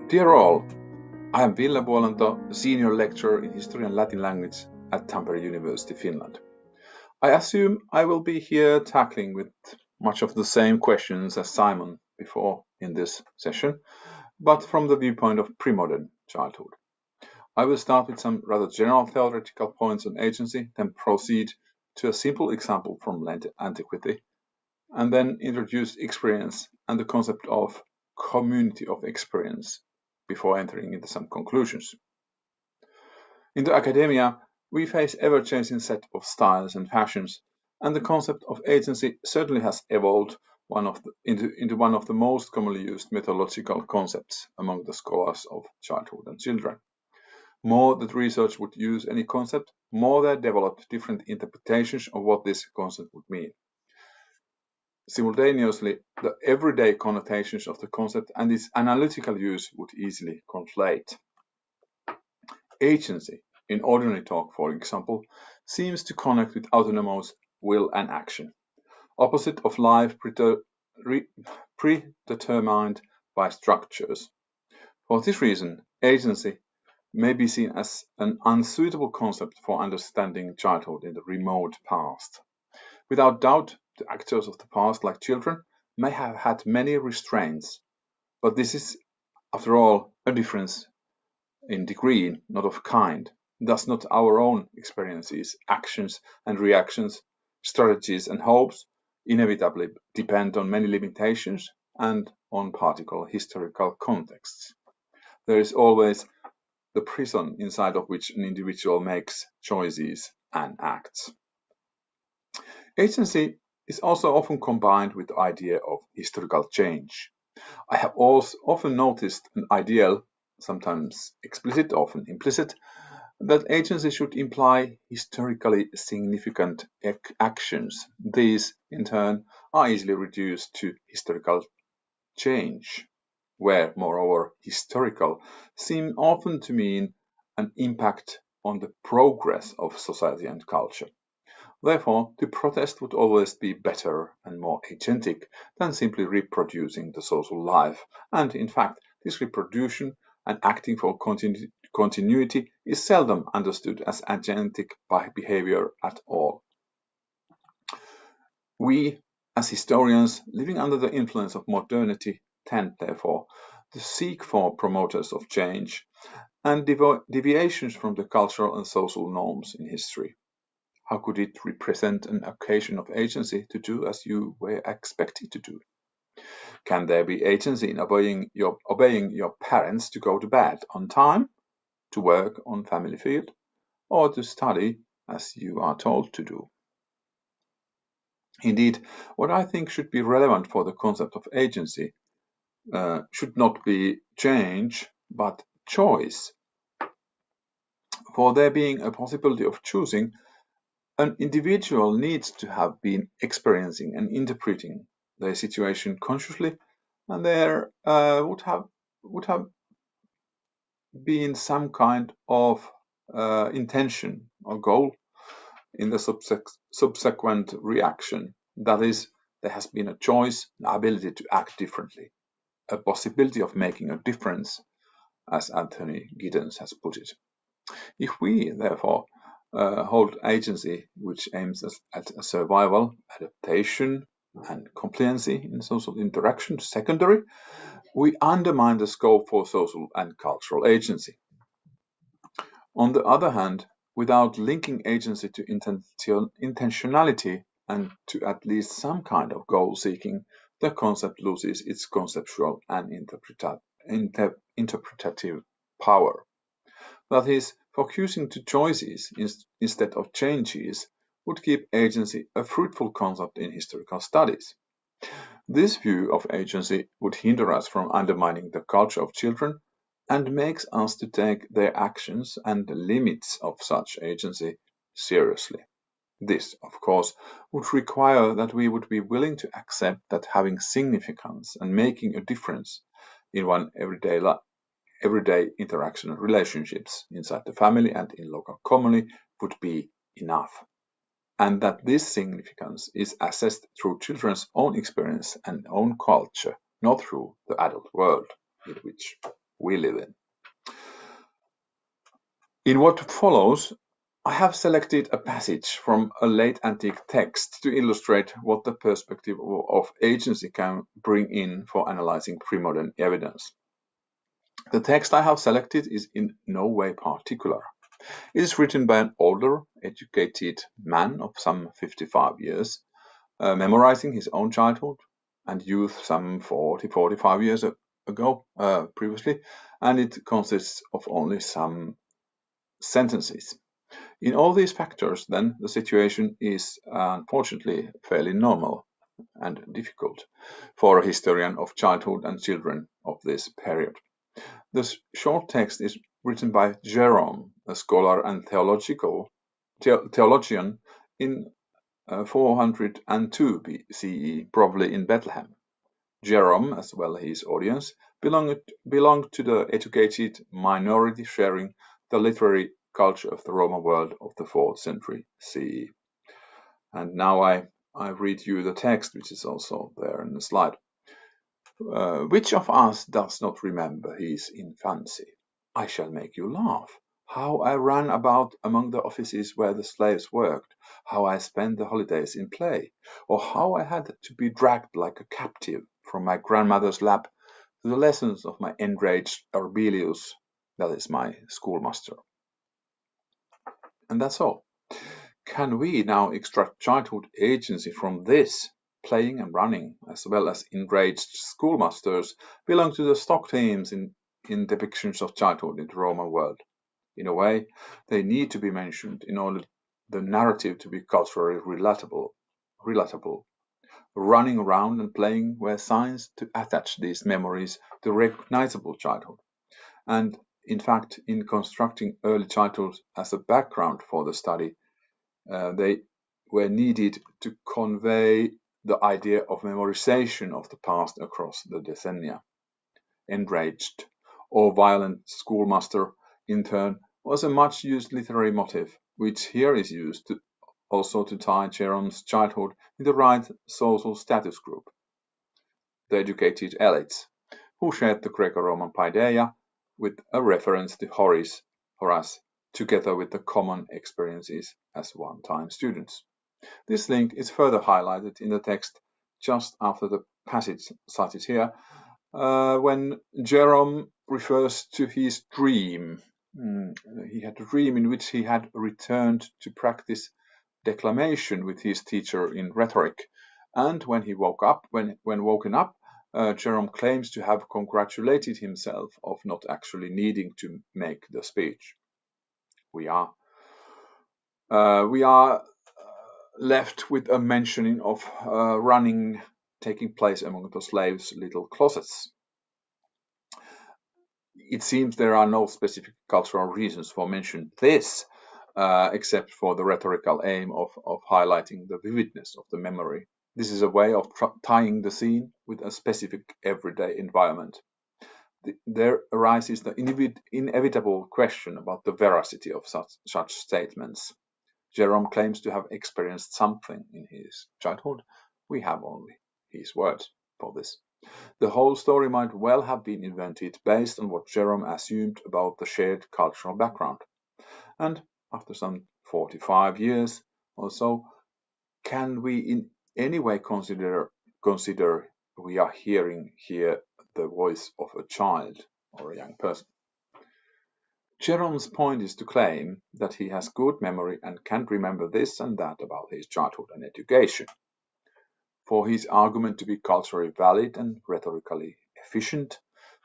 Dear all, I am Ville Vuolanto, Senior Lecturer in History and Latin Language at Tampere University, Finland. I assume I will be here tackling with much of the same questions as Simon before in this session, but from the viewpoint of premodern childhood. I will start with some rather general theoretical points on agency, then proceed to a simple example from late antiquity, and then introduce experience and the concept of community of experience before entering into some conclusions. In the academia, we face ever-changing set of styles and fashions, and the concept of agency certainly has evolved into one of the most commonly used methodological concepts among the scholars of childhood and children. More that research would use any concept, more there developed different interpretations of what this concept would mean. Simultaneously, the everyday connotations of the concept and its analytical use would easily conflate. Agency, in ordinary talk for example, seems to connect with autonomous will and action, opposite of life predetermined by structures. For this reason, agency may be seen as an unsuitable concept for understanding childhood in the remote past. Without doubt, the actors of the past, like children, may have had many restraints, but this is, after all, a difference in degree, not of kind. Thus, not our own experiences, actions and reactions, strategies and hopes inevitably depend on many limitations and on particular historical contexts. There is always the prison inside of which an individual makes choices and acts. Agency is also often combined with the idea of historical change. I have also often noticed an ideal, sometimes explicit, often implicit, that agency should imply historically significant actions. These, in turn, are easily reduced to historical change, where, moreover, historical seem often to mean an impact on the progress of society and culture. Therefore, to protest would always be better and more agentic than simply reproducing the social life, and in fact, this reproduction and acting for continuity is seldom understood as agentic behavior at all. We, as historians living under the influence of modernity, tend, therefore, to seek for promoters of change and deviations from the cultural and social norms in history. How could it represent an occasion of agency to do as you were expected to do? Can there be agency in obeying your parents to go to bed on time, to work on family field, or to study as you are told to do? Indeed, what I think should be relevant for the concept of agency should not be change, but choice. For there being a possibility of choosing, an individual needs to have been experiencing and interpreting their situation consciously, and there would have been some kind of intention or goal in the subsequent reaction. That is, there has been a choice, an ability to act differently, a possibility of making a difference, as Anthony Giddens has put it. If we, therefore, hold agency which aims at survival, adaptation, and compliancy in social interaction secondary, we undermine the scope for social and cultural agency. On the other hand, without linking agency to intentionality and to at least some kind of goal seeking, the concept loses its conceptual and interpretative power. That is, focusing to choices instead of changes would keep agency a fruitful concept in historical studies. This view of agency would hinder us from undermining the culture of children and makes us to take their actions and the limits of such agency seriously. This, of course, would require that we would be willing to accept that having significance and making a difference in one everyday interaction and relationships inside the family and in local community would be enough, and that this significance is assessed through children's own experience and own culture, not through the adult world in which we live in. In what follows, I have selected a passage from a late antique text to illustrate what the perspective of agency can bring in for analyzing premodern evidence. The text I have selected is in no way particular. It is written by an older, educated man of some 55 years, memorizing his own childhood and youth some 45 years ago, previously, and it consists of only some sentences. In all these factors, then, the situation is unfortunately fairly normal and difficult for a historian of childhood and children of this period. The short text is written by Jerome, a scholar and theologian in 402 BCE, probably in Bethlehem. Jerome, as well as his audience, belonged to the educated minority sharing the literary culture of the Roman world of the 4th century CE. And now I read you the text, which is also there in the slide. Which of us does not remember his infancy? I shall make you laugh. How I ran about among the offices where the slaves worked, how I spent the holidays in play, or how I had to be dragged like a captive from my grandmother's lap to the lessons of my enraged Arbelius, that is my schoolmaster. And that's all. Can we now extract childhood agency from this? Playing and running, as well as enraged schoolmasters, belong to the stock themes in depictions of childhood in the Roman world. In a way, they need to be mentioned in order the narrative to be culturally relatable. Running around and playing were signs to attach these memories to recognizable childhood. And in fact, in constructing early childhood as a background for the study, they were needed to convey the idea of memorization of the past across the decennia. Enraged or violent schoolmaster, in turn, was a much used literary motif, which here is used also to tie Jerome's childhood in the right social status group, the educated elites, who shared the Greco-Roman paideia with a reference to Horace, together with the common experiences as one-time students. This link is further highlighted in the text just after the passage cited here, when Jerome refers to his dream. He had a dream in which he had returned to practice declamation with his teacher in rhetoric, and when he woke up, when woken up, Jerome claims to have congratulated himself of not actually needing to make the speech. We are left with a mentioning of running taking place among the slaves' little closets. It seems there are no specific cultural reasons for mentioning this, except for the rhetorical aim of highlighting the vividness of the memory. This is a way of tying the scene with a specific everyday environment. There arises the inevitable question about the veracity of such statements. Jerome claims to have experienced something in his childhood. We have only his words for this. The whole story might well have been invented based on what Jerome assumed about the shared cultural background. And after some 45 years or so, can we in any way consider we are hearing here the voice of a child or a young person? Jerome's point is to claim that he has good memory and can remember this and that about his childhood and education. For his argument to be culturally valid and rhetorically efficient,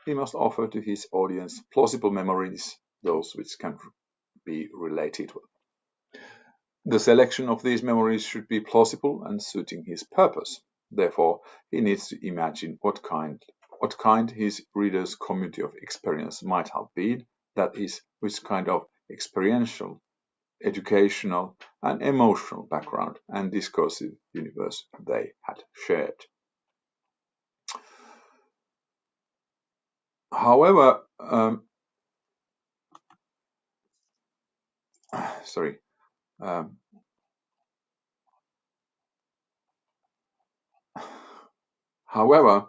he must offer to his audience plausible memories, those which can be related with. The selection of these memories should be plausible and suiting his purpose. Therefore, he needs to imagine what kind his reader's community of experience might have been, that is, which kind of experiential, educational, and emotional background and discursive universe they had shared. However, However,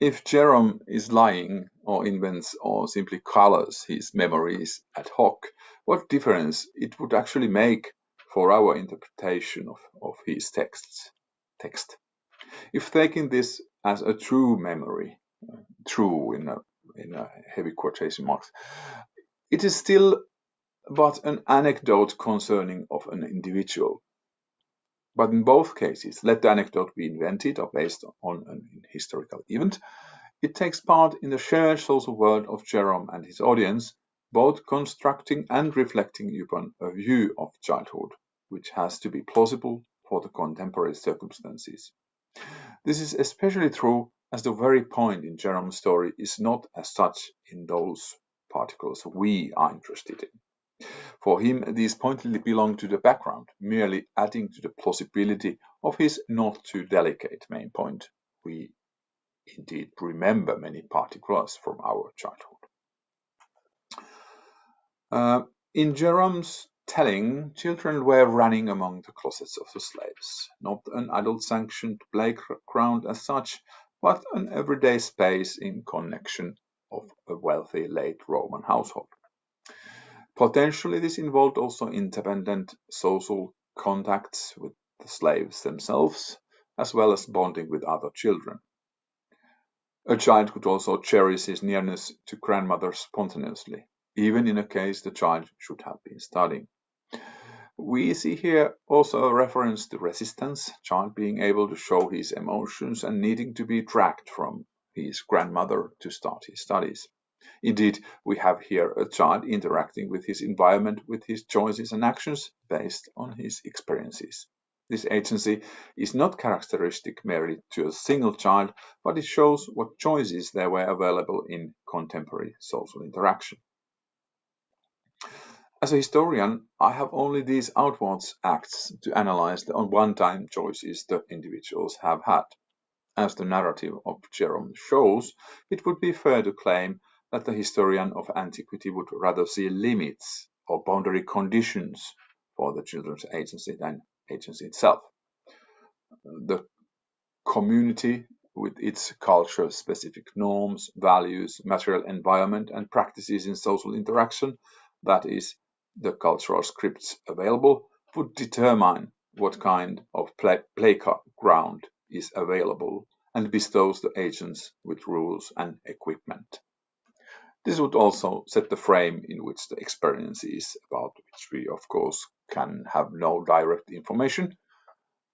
if Jerome is lying or invents or simply colors his memories ad hoc, what difference it would actually make for our interpretation of his text. If taking this as a true memory, true in a heavy quotation marks, it is still but an anecdote concerning of an individual. But in both cases, let the anecdote be invented or based on an historical event, it takes part in the shared social world of Jerome and his audience, both constructing and reflecting upon a view of childhood, which has to be plausible for the contemporary circumstances. This is especially true as the very point in Jerome's story is not as such in those particles we are interested in. For him, these pointedly belong to the background, merely adding to the plausibility of his not too delicate main point. We indeed remember many particulars from our childhood. In Jerome's telling, children were running among the closets of the slaves, not an adult-sanctioned playground as such, but an everyday space in connection of a wealthy late Roman household. Potentially, this involved also independent social contacts with the slaves themselves, as well as bonding with other children. A child could also cherish his nearness to grandmother spontaneously, even in a case the child should have been studying. We see here also a reference to resistance, child being able to show his emotions and needing to be dragged from his grandmother to start his studies. Indeed, we have here a child interacting with his environment, with his choices and actions based on his experiences. This agency is not characteristic merely to a single child, but it shows what choices there were available in contemporary social interaction. As a historian, I have only these outwards acts to analyze the one-time choices the individuals have had. As the narrative of Jerome shows, it would be fair to claim that the historian of antiquity would rather see limits or boundary conditions for the children's agency than agency itself. The community with its culture-specific norms, values, material environment, and practices in social interaction, that is, the cultural scripts available, would determine what kind of playground is available and bestows the agents with rules and equipment. This would also set the frame in which the experiences, about which we of course can have no direct information,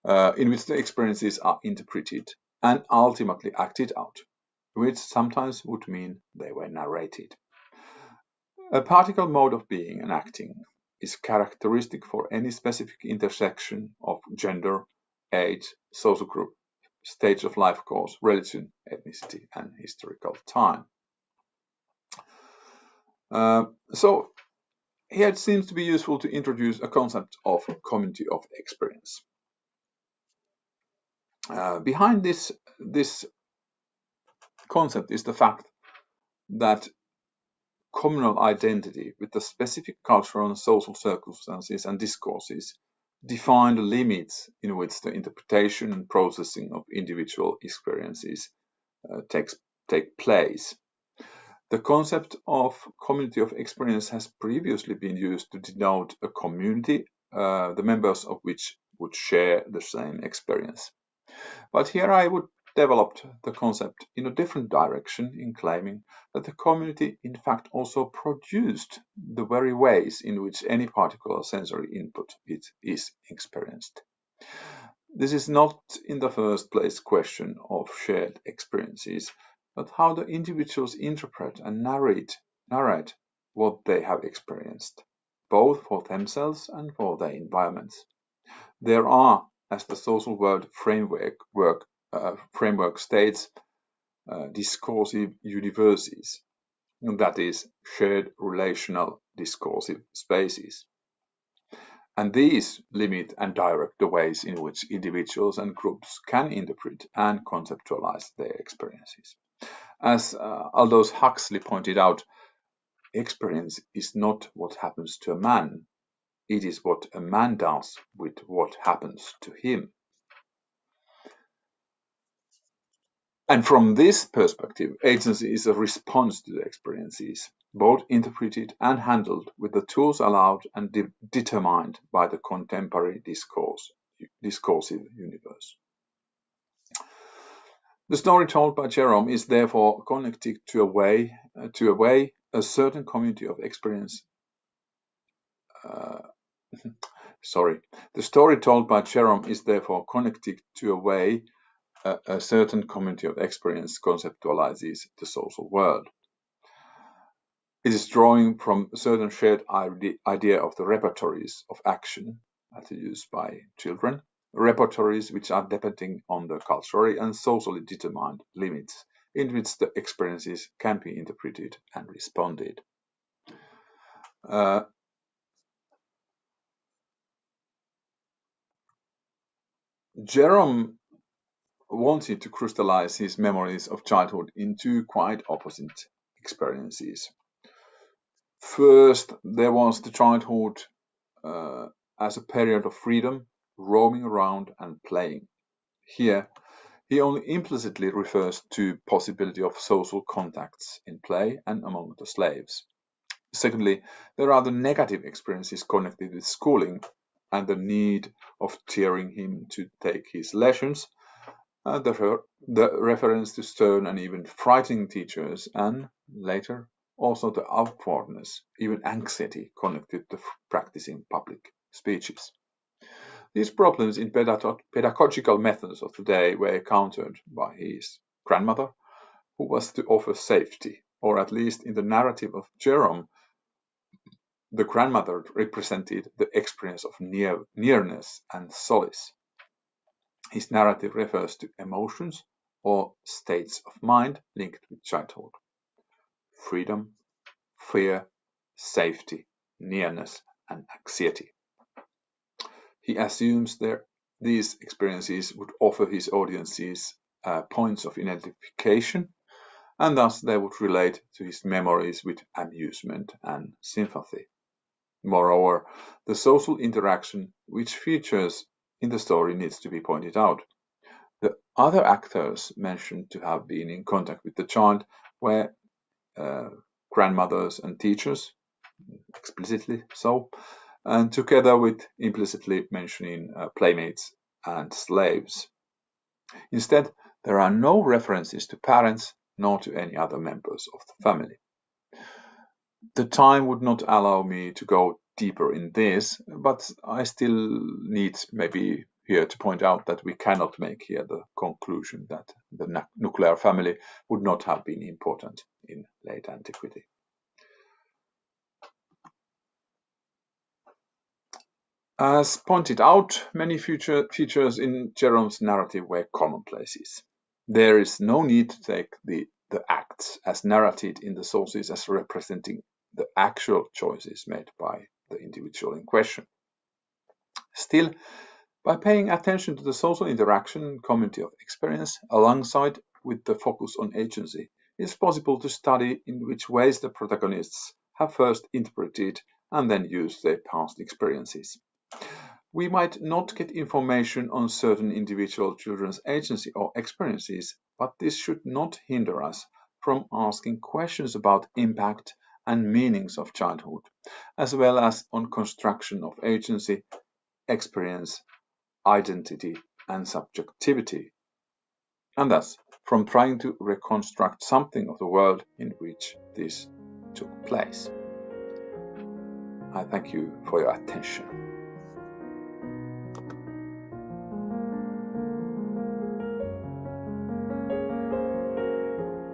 in which the experiences are interpreted and ultimately acted out, which sometimes would mean they were narrated. A particle mode of being and acting is characteristic for any specific intersection of gender, age, social group, stage of life course, religion, ethnicity, and historical time. So here it seems to be useful to introduce a concept of community of experience. Behind this concept is the fact that communal identity with the specific cultural and social circumstances and discourses define the limits in which the interpretation and processing of individual experiences take place. The concept of community of experience has previously been used to denote a community, the members of which would share the same experience. But here I would develop the concept in a different direction in claiming that the community in fact also produced the very ways in which any particular sensory input is experienced. This is not in the first place question of shared experiences, but how the individuals interpret and narrate what they have experienced, both for themselves and for their environments. There are, as the social world framework states, discursive universes, that is, shared relational discursive spaces. And these limit and direct the ways in which individuals and groups can interpret and conceptualize their experiences. As Aldous Huxley pointed out, experience is not what happens to a man, it is what a man does with what happens to him. And from this perspective, agency is a response to the experiences, both interpreted and handled with the tools allowed and determined by the contemporary discursive universe. The story told by Jerome is therefore connected to a way a certain community of experience. The story told by Jerome is therefore connected to a way a certain community of experience conceptualizes the social world. It is drawing from a certain shared idea of the repertories of action as used by children, repertories which are depending on the culturally and socially determined limits in which the experiences can be interpreted and responded. Jerome wanted to crystallize his memories of childhood into quite opposite experiences. First, there was the childhood as a period of freedom, roaming around and playing. Here, he only implicitly refers to possibility of social contacts in play and among the slaves. Secondly, there are the negative experiences connected with schooling and the need of tearing him to take his lessons, the reference to stern and even frightening teachers, and later also the awkwardness, even anxiety connected to practicing public speeches. These problems in pedagogical methods of today were countered by his grandmother, who was to offer safety, or at least in the narrative of Jerome, the grandmother represented the experience of nearness and solace. His narrative refers to emotions or states of mind linked with childhood. Freedom, fear, safety, nearness, and anxiety. He assumes these experiences would offer his audiences points of identification, and thus they would relate to his memories with amusement and sympathy. Moreover, the social interaction which features in the story needs to be pointed out. The other actors mentioned to have been in contact with the child were grandmothers and teachers, explicitly so, and together with implicitly mentioning playmates and slaves. Instead, there are no references to parents nor to any other members of the family. The time would not allow me to go deeper in this, but I still need maybe here to point out that we cannot make here the conclusion that the nuclear family would not have been important in late antiquity. As pointed out, many features in Jerome's narrative were commonplaces. There is no need to take the acts as narrated in the sources as representing the actual choices made by the individual in question. Still, by paying attention to the social interaction and community of experience alongside with the focus on agency, it's possible to study in which ways the protagonists have first interpreted and then used their past experiences. We might not get information on certain individual children's agency or experiences, but this should not hinder us from asking questions about impact and meanings of childhood, as well as on construction of agency, experience, identity, and subjectivity, and thus from trying to reconstruct something of the world in which this took place. I thank you for your attention.